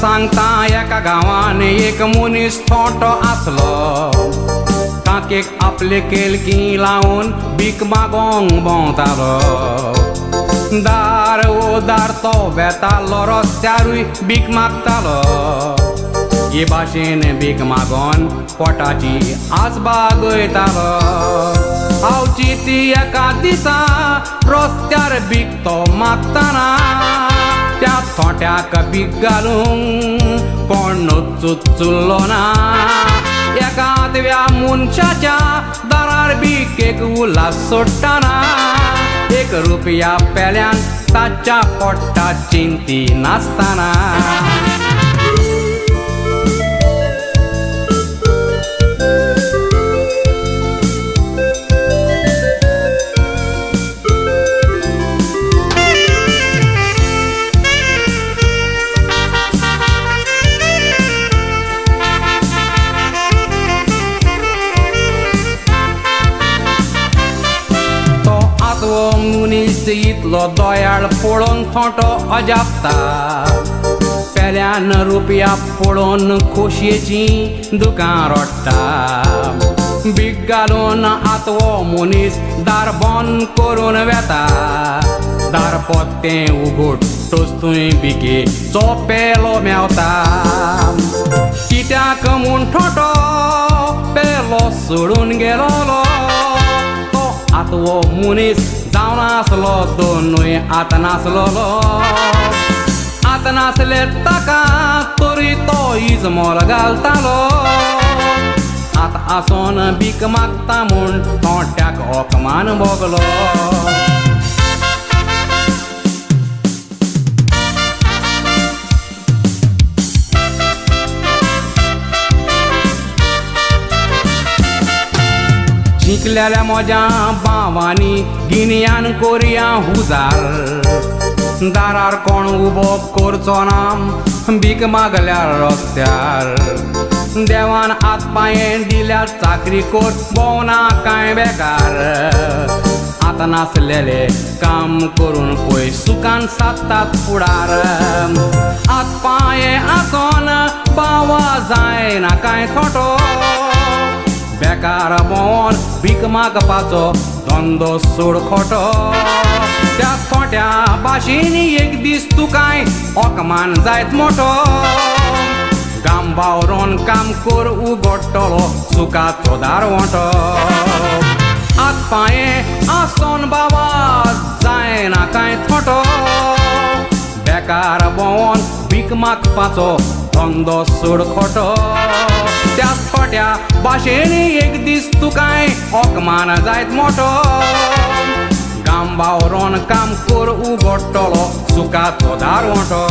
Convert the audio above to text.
सांगता एका गावान एक मनीस थोटो आसलो. काकेक आपले केलकी लावून भीक मागोंक भोंवतालो. दार ओ दार तो बेतालो, रस्त्यारूय भीक मागतालो. हे भाशेन भीक मागोन पोटाची आसबागयतालो. आवची ती एका दिसा रस्त्यार भीक तो मागताना त्या थोट्याक भीक घालूंक कोण चुचुल्लो ना. एका आदव्या मनशाच्या दारार भीकेक उल्हास सोडटाना ₹1 पेल्यान ताच्या पोट्टा चिंती नासताना. मनीस इतलो दोयाळ पळोवन थोटो अजापता. पेल्यान ₹1 पळोवन खोशयेची दुकां रोडटा. भीक घालून आतवो मनीस दार बंद करून वेता. दार पोत्तें उगडटूच थंय भिकेचो पेलो मेवता. कित्याक म्हूण थोटो पेलो सोडून गेलोलो. आतवो मनीस जावन आसलो दोनूय आत नासलोलो. आत नासले ताका तरी तो इजमोल घालतालो. आत आसोन भीक मागता म्हूण थोट्याक होकमान भोगलो. शिकलेल्या म्हज्या भावांनी गिन्यान कोरया हुजार. दारार कोण उबो करचो ना भीक मागल्यार रस्त्यार. देवान हात पांये दिल्यार चाकरी कोर भोवना कांय बेकार. आतां नासलेले काम करून पळय सुखान सादतात फुडार. हात पांये आसोन पावा जायना कांय थोटो. बेकार भोंवन भीक मागपाचो धंदो सोड खोटो. त्या थोट्या भाशेनी एक दीस तुकाय होकमान जायत मोठो. गाम वावरोन काम कर उगडटलो सुखाचो दारवंटो. हात पांये आसोन बाबा जायना कांय थोटो. बेकार भोंवन भीक मागपाचो धंदो सोड खोटो. त्या थोट्या भाशेनी एक दीस तुकाय होकमान जायत मोठो. गाम वावरोन काम कर उगडटलो सुखाचो दारवंटो.